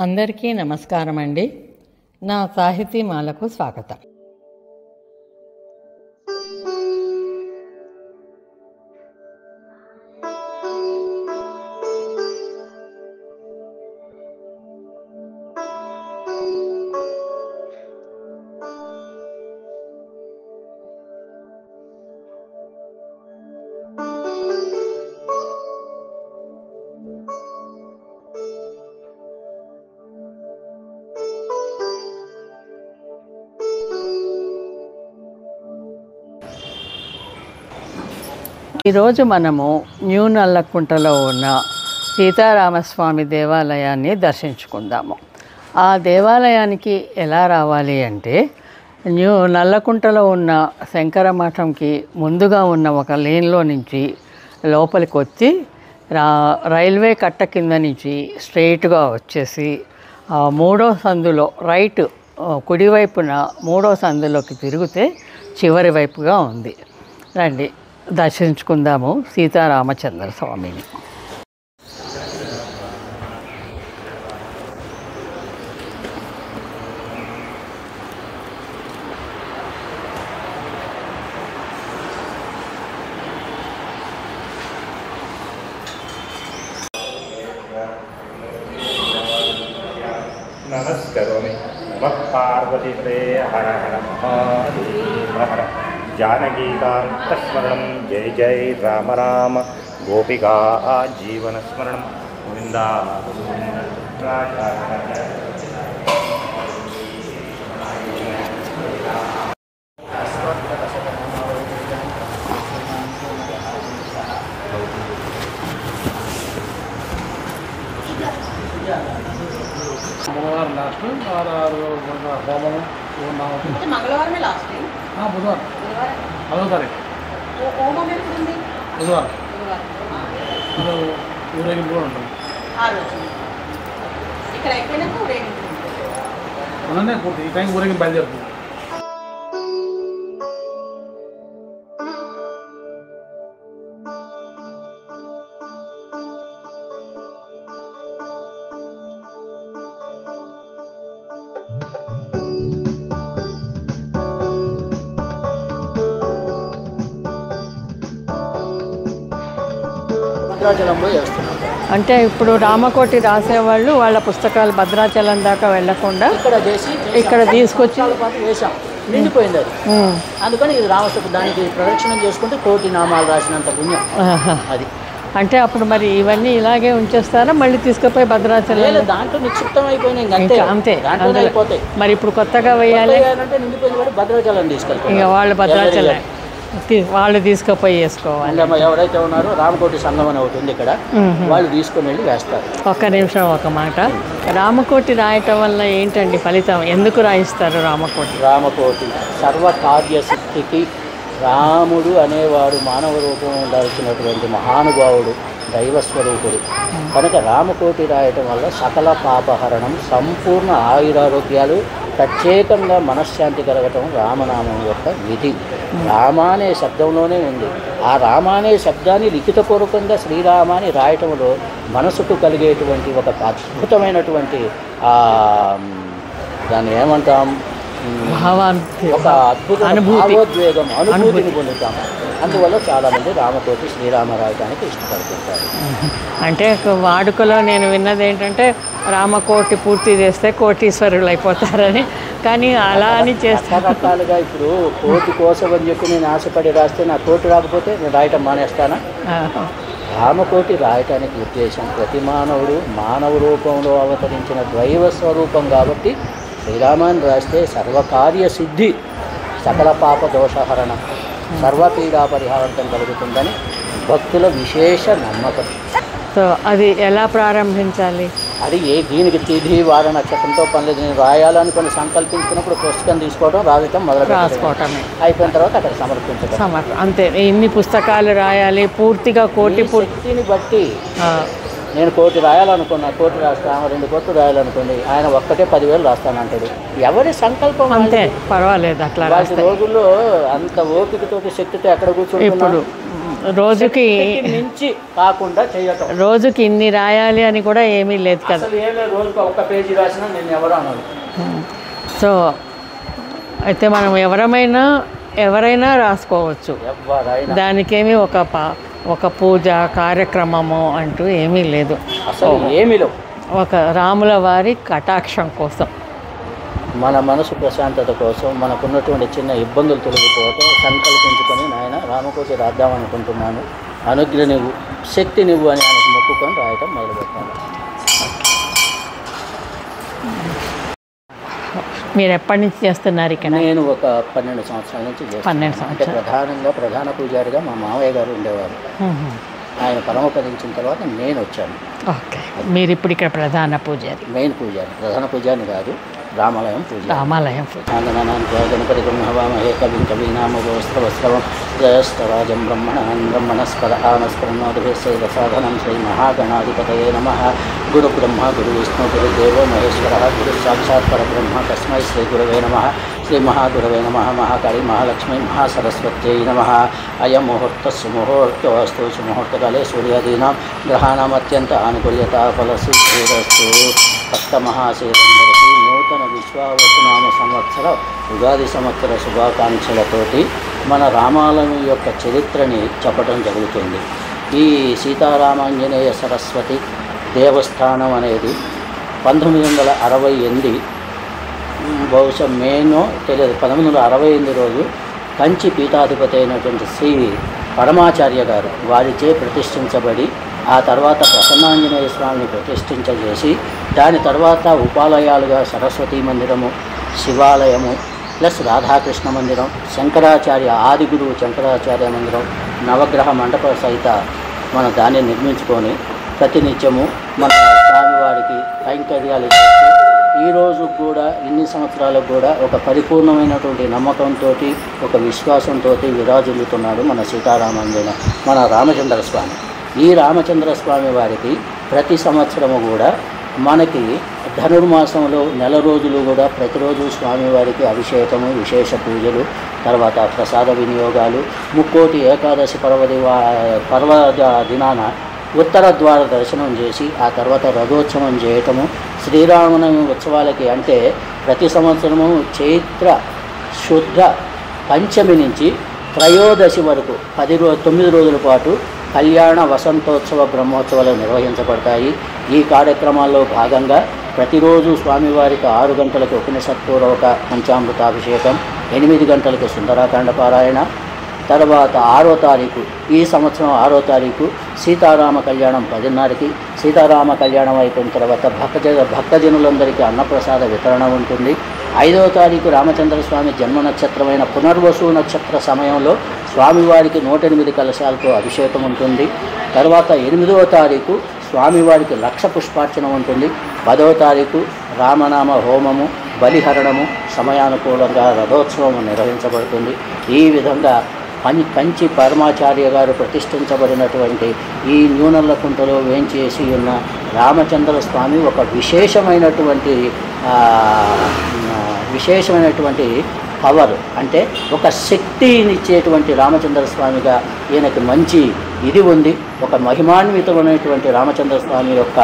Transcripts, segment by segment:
అందరికీ నమస్కారం అండి. నా సాహితీమాలకు స్వాగతం. ఈరోజు మనము న్యూ నల్లకుంటలో ఉన్న సీతారామస్వామి దేవాలయాన్ని దర్శించుకుందాము. ఆ దేవాలయానికి ఎలా రావాలి అంటే, నల్లకుంటలో ఉన్న శంకర మఠంకి ముందుగా ఉన్న ఒక లేన్లో నుంచి లోపలికి వచ్చి రైల్వే కట్ట కింద నుంచి స్ట్రెయిట్గా వచ్చేసి మూడో సందులో రైట్ కుడివైపున మూడో సందులోకి తిరిగితే చివరి వైపుగా ఉంది. రండి దర్శించుకుందాము సీతారామచంద్ర స్వామిని. నమస్కరోమి. నమః పార్వతీపదే హర హర మహాదేవ హర. జానకీకాంతస్మరణం జయ జయ రామ రామ. గోపికా జీవనస్మరణం గోవిందా మంగళవారం లాస్ట్ హోమం మంగళవారమే లాస్ట్ బుధవారం 10వ తారీఖు బుధవారం ఊరేగింపు కూడా ఉంటుంది. ఇక్కడ అయిపోయినాక ఊరేగింపు మొన్ననే పూర్తి ఈ టైం ఊరేగింపు బయలుదేరుతుంది. భద్రాచలంలో చేస్తున్నాం. అంటే ఇప్పుడు రామకోటి రాసేవాళ్ళు వాళ్ళ పుస్తకాలు భద్రాచలం దాకా వెళ్లకుండా ఇక్కడ చేసి ఇక్కడ తీసుకొచ్చి పాటు వేసాం, నిండిపోయింది అది. అందుకని ఇది రామస్తు దానికి ప్రదక్షిణం చేసుకుంటే కోటి నామాలు రాసినంత పుణ్యం అది. అంటే అప్పుడు మరి ఇవన్నీ ఇలాగే ఉంచేస్తారా, మళ్ళీ తీసుకుపోయి భద్రాచలం? దాంట్లో నిక్షిప్తం అయిపోయినాయి అంతే, దాంట్లో అయిపోతాయి. మరి ఇప్పుడు కొత్తగా వేయాలి అంటే నిండిపోయింది కూడా భద్రాచలం తీసుకెళ్తాం. ఇక వాళ్ళు భద్రాచలం వాళ్ళు తీసుకుపోయి వేసుకోవాలి. ఎవరైతే ఉన్నారో రామకోటి సంఘం అని ఒకటి ఉంది ఇక్కడ, వాళ్ళు తీసుకుని వెళ్ళి వేస్తారు. ఒక్క నిమిషం, ఒక మాట. రామకోటి రాయటం వల్ల ఏంటండి ఫలితం? ఎందుకు రాయిస్తారు రామకోటి? రామకోటి సర్వకార్యసిద్ధికి రాముడు అనేవాడు మానవ రూపం ఉండాల్సినటువంటి మహానుభావుడు, దైవస్వరూపుడు కనుక రామకోటి రాయటం వల్ల సకల పాపహరణం, సంపూర్ణ ఆయురారోగ్యాలు, ప్రత్యేకంగా మనశ్శాంతి కలగటం రామనామం యొక్క విధి. రామ అనే శబ్దంలోనే ఉంది. ఆ రామ అనే శబ్దాన్ని లిఖితపూర్వకంగా శ్రీరామాని రాయటంలో మనసుకు కలిగేటువంటి ఒక అద్భుతమైనటువంటి దాన్ని ఏమంటాం, ఒక అద్భుత భావోద్వేగం, అనుభూతిని పొందుతాము. అందువల్ల చాలామంది రామకోటి శ్రీరామ రాయటానికి ఇష్టపడుతుంటారు. అంటే వాడుకలో నేను విన్నది ఏంటంటే రామకోటి పూర్తి చేస్తే కోటీశ్వరులు అయిపోతారని, కానీ అలా అని రకరకాలుగా ఇప్పుడు కోటి కోసం అని చెప్పి నేను ఆశపడి రాస్తే నా కోటి రాకపోతే నేను రాయటం మానేస్తానా? రామకోటి రాయటానికి ఉద్దేశం ప్రతి మానవుడు మానవ రూపంలో అవతరించిన దైవ స్వరూపం కాబట్టి శ్రీరామాన్ని రాస్తే సర్వకార్య సిద్ధి, సకల పాప దోషహరణ, సర్వపీడా పరిహారం కలుగుతుందని భక్తుల విశేష నమ్మకం. సో అది ఎలా ప్రారంభించాలి? అది దీనికి తిథి వార నక్షత్రంతో పని లేదు. నేను రాయాలనుకుని సంకల్పించుకున్నప్పుడు పుస్తకం తీసుకోవడం, రాయటం రాసుకోవటమే, అయిపోయిన తర్వాత అక్కడ సమర్పించడం అంతే. ఇన్ని పుస్తకాలు రాయాలి పూర్తిగా కోటి శక్తిని బట్టి. నేను కోటి రాయాలనుకున్నా, కోటి రాస్తాను, 2 కోట్లు రాయాలనుకోండి, ఆయన ఒక్కటే 10,000 రాస్తానంటాడు. ఎవరి సంకల్పం అంతే, పర్వాలేదు. అట్లా రోజుల్లో అంత ఓపికతోటి శక్తితో ఎక్కడ కూర్చుంటున్నాడు. రోజుకి మించి కాకుండా చేయటం. రోజుకి ఇన్ని రాయాలి అని కూడా ఏమీ లేదు కదా. అసలు ఏం లేదు, రోజుకి ఒక్క పేజీ రాసినా నేను ఎవరు అన్నాను. సో అయితే మనం ఎవరైనా రాసుకోవచ్చు. ఎవరైనా దానికేమీ ఒక పూజ కార్యక్రమము అంటూ ఏమీ లేదు. అసలు ఏమీ లేవు. ఒక రాముల వారి కటాక్షం కోసం, మన మనసు ప్రశాంతత కోసం, మనకున్నటువంటి చిన్న ఇబ్బందులు తొలగిపోతే సంకల్పించుకొని నాయన రామకోటి రాద్దామనుకుంటున్నాను, అనుగ్రహ నువ్వు, శక్తి నువ్వు అని ఆయనకు మొక్కుకొని రాయటం మొదలుపెట్టాను. మీరు ఎప్పటి నుంచి చేస్తున్నారు ఇక్కడ? నేను ఒక 12 సంవత్సరాల నుంచి చేస్తాను. 12 సంవత్సరాలు. అంటే ప్రధాన పూజారిగా మా మామయ్య గారు ఉండేవారు. ఆయన పరమపదించిన తర్వాత నేను వచ్చాను. ఓకే, మీరు ఇప్పుడు ఇక్కడ ప్రధాన పూజారి? మెయిన్ పూజారి, ప్రధాన పూజారిని కాదు, రామాలయం పూజ. రామాలయం పూజ. గణపతి బ్రహ్మవామహే కవిం కవీనామోస్త్రవస్త్రవం జ్యేష్ఠరాజం బ్రహ్మణస్పద ఆనస్పన్నోదభిషేక సాధనం శ్రీ మహాగణాధిపతయే నమః. గురు బ్రహ్మ గురు విష్ణు గురు దేవో మహేశ్వర గురు సాక్షాత్ పరబ్రహ్మ తస్మై శ్రీ గురవే నమః. శ్రీ మహాగురవే నమః. మహాకాళీ మహాలక్ష్మీ మహాసరస్వత్యై నమః. అయం ముహూర్త సుముహూర్తోస్తు. సుముహూర్తకాలే సూర్యాదీనాం గ్రహాణం అత్యంత ఆనుకూల్యత ఫలసిద్ధిరస్తు. భక్త మహాశేరందరికీ నూతన విశ్వావసునామ సంవత్సర ఉగాది సంవత్సర శుభాకాంక్షలతోటి మన రామాలయం యొక్క చరిత్రని చెప్పడం జరుగుతుంది. ఈ సీతారామాంజనేయ సరస్వతి దేవస్థానం అనేది 1968 బహుశా మేనో తెలియదు, 1968 రోజు కంచి పీఠాధిపతి అయినటువంటి శ్రీ పరమాచార్య గారు వారిచే ప్రతిష్ఠించబడి, ఆ తర్వాత ప్రసన్నాంజనేయ స్వామిని ప్రతిష్ఠించజేసి, దాని తర్వాత ఉపాలయాలుగా సరస్వతీ మందిరము, శివాలయము ప్లస్ రాధాకృష్ణ మందిరం, శంకరాచార్య ఆది గురువు శంకరాచార్య మందిరం, నవగ్రహ మండప సహిత మనం దాన్ని నిర్మించుకొని ప్రతినిత్యము మన స్వామివారికి కైంకర్యాలు చేసి ఈరోజు కూడా ఇన్ని సంవత్సరాలకు కూడా ఒక పరిపూర్ణమైనటువంటి నమ్మకంతో, ఒక విశ్వాసంతో విరాజిల్లుతున్నాడు మన సీతారామాంజనేయ మన రామచంద్ర స్వామి. ఈ రామచంద్ర స్వామి వారికి ప్రతి సంవత్సరము కూడా మనకి ధనుర్మాసంలో నెల రోజులు కూడా ప్రతిరోజు స్వామివారికి అభిషేకము, విశేష పూజలు, తర్వాత ప్రసాద వినియోగాలు, ముక్కోటి ఏకాదశి పర్వ దినాన ఉత్తర ద్వార దర్శనం చేసి ఆ తర్వాత రథోత్సవం చేయటము. శ్రీరామనవమి ఉత్సవాలకి అంటే ప్రతి సంవత్సరము చైత్ర శుద్ధ పంచమి నుంచి త్రయోదశి వరకు 9 రోజుల పాటు కళ్యాణ వసంతోత్సవ బ్రహ్మోత్సవాలు నిర్వహించబడతాయి. ఈ కార్యక్రమాల్లో భాగంగా ప్రతిరోజు స్వామివారికి 6 గంటలకు ఉపనిషత్పూర్వక పంచామృతాభిషేకం, 8 గంటలకు సుందరాకాండ పారాయణ, తర్వాత 6వ తారీఖు ఈ సంవత్సరం 6వ తారీఖు సీతారామ కళ్యాణం 10:30కి. సీతారామ కళ్యాణం అయిపోయిన తర్వాత భక్తజనులందరికీ అన్నప్రసాద వితరణ ఉంటుంది. 5వ తారీఖు రామచంద్ర స్వామి జన్మ నక్షత్రమైన పునర్వసు నక్షత్ర సమయంలో స్వామివారికి 108 కలశాలతో అభిషేకం ఉంటుంది. తర్వాత 8వ తారీఖు స్వామివారికి 1,00,000 పుష్పార్చన ఉంటుంది. 10వ తారీఖు రామనామ హోమము, బలిహరణము, సమయానుకూలంగా రథోత్సవం నిర్వహించబడుతుంది. ఈ విధంగా కంచి పరమాచార్య గారు ప్రతిష్ఠించబడినటువంటి ఈ న్యూనల్లకుంటలో వేంచేసి ఉన్న రామచంద్ర స్వామి ఒక విశేషమైనటువంటి పవర్, అంటే ఒక శక్తినిచ్చేటువంటి రామచంద్ర స్వామిగా ఈయనకి మంచి ఇది ఉంది. ఒక మహిమాన్వితమైనటువంటి రామచంద్ర స్వామి యొక్క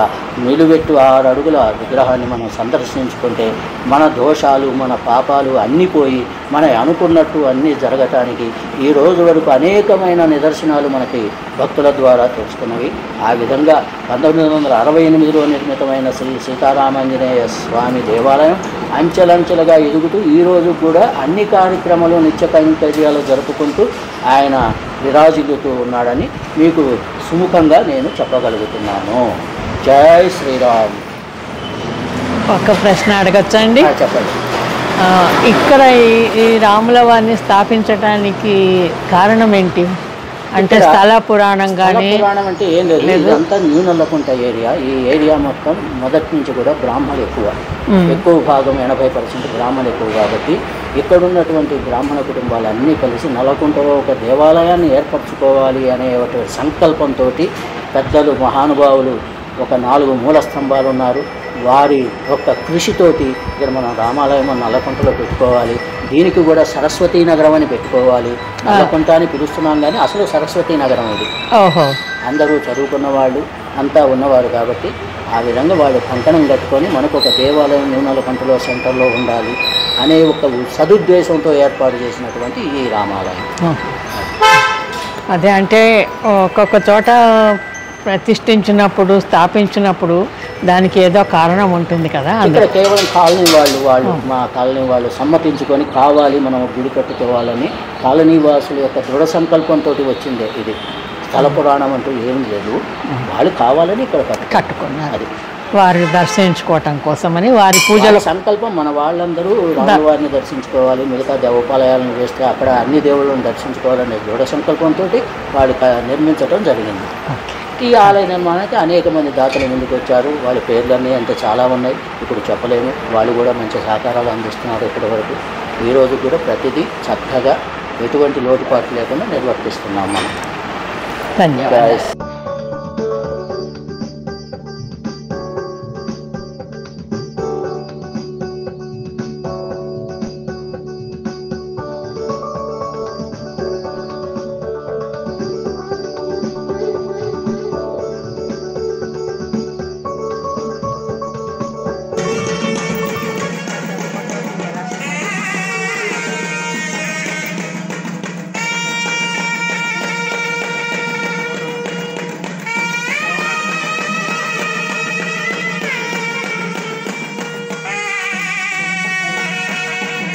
నిలువెట్టు 6 అడుగుల విగ్రహాన్ని మనం సందర్శించుకుంటే మన దోషాలు, మన పాపాలు అన్నీ పోయి మన అనుకున్నట్టు అన్నీ జరగటానికి ఈ రోజు వరకు అనేకమైన నిదర్శనాలు మనకి భక్తుల ద్వారా తెలుస్తున్నవి. ఆ విధంగా 1968లో నిర్మితమైన శ్రీ సీతారామాంజనేయ స్వామి దేవాలయం అంచెలంచెలుగా ఎదుగుతూ ఈరోజు కూడా అన్ని కార్యక్రమాలు, నిత్య కైంకర్యాలు జరుపుకుంటూ ఆయన విరాజిల్లుతూ ఉన్నాడని మీకు సుముఖంగా నేను చెప్పగలుగుతున్నాను. జై శ్రీరామ్. ఒక ప్రశ్న అడగచ్చండి? చెప్పండి. ఇక్కడ ఈ రాముల వారిని స్థాపించడానికి కారణం ఏంటి? అంటే స్థల పురాణం కానీ? పురాణం అంటే ఏం లేదు, ఇదంతా న్యూనల్లకుంట ఏరియా. ఈ ఏరియా మొత్తం మొదటి నుంచి కూడా బ్రాహ్మణులు ఎక్కువ భాగం 80% బ్రాహ్మణులు ఎక్కువ. కాబట్టి ఇక్కడ ఉన్నటువంటి బ్రాహ్మణ కుటుంబాలన్నీ కలిసి నల్లకుంటలో ఒక దేవాలయాన్ని ఏర్పరచుకోవాలి అనే ఒక సంకల్పంతో పెద్దలు, మహానుభావులు ఒక 4 మూల స్తంభాలు ఉన్నారు. వారి యొక్క కృషితోటి ఇక్కడ మనం రామాలయం నల్లకుంటలో పెట్టుకోవాలి, దీనికి కూడా సరస్వతీ నగరం అని పెట్టుకోవాలి. నల్లకుంట అని పిలుస్తున్నాం కానీ అసలు సరస్వతీ నగరం ఇది. ఓహో, అందరూ చదువుకున్న వాళ్ళు అంతా ఉన్నవారు కాబట్టి ఆ విధంగా వాళ్ళు కంకణం కట్టుకొని మనకు ఒక దేవాలయం నూనెలకుంటలో సెంటర్లో ఉండాలి అనే ఒక సదుద్దేశంతో ఏర్పాటు చేసినటువంటి ఈ రామాలయం. అదే అంటే ఒక్కొక్క చోట ప్రతిష్ఠించినప్పుడు స్థాపించినప్పుడు దానికి ఏదో కారణం ఉంటుంది కదా. ఇక్కడ కేవలం కాలనీ వాళ్ళు మా కాలనీ వాళ్ళు సమ్మతించుకొని కావాలి మనం గుడి కట్టుకోవాలని కాలనీ వాసుల యొక్క దృఢ సంకల్పంతో వచ్చిందే ఇది. స్థల పురాణం అంటూ ఏం లేదు, వాళ్ళు కావాలని ఇక్కడ కట్టుకున్నారు. అది వారు దర్శించుకోవటం కోసమని వారి పూజల సంకల్పం. మన వాళ్ళందరూ రాములవారిని దర్శించుకోవాలి, మిగతా దేవోపాలయాలను చేస్తే అక్కడ అన్ని దేవుళ్ళను దర్శించుకోవాలనే దృఢ సంకల్పంతో వాళ్ళు నిర్మించడం జరిగింది. ఈ ఆలయ నిర్మాణానికి అనేక మంది దాతలు ముందుకు వచ్చారు. వాళ్ళ పేర్లన్నీ అంత చాలా ఉన్నాయి, ఇప్పుడు చెప్పలేము. వాళ్ళు కూడా మంచి సహకారాలు అందిస్తున్నారు ఇప్పటి వరకు. ఈరోజు కూడా ప్రతిదీ చక్కగా ఎటువంటి లోటుపాట్లు లేకుండా నిర్వర్తిస్తున్నాం మనం. ధన్యవాదాలు.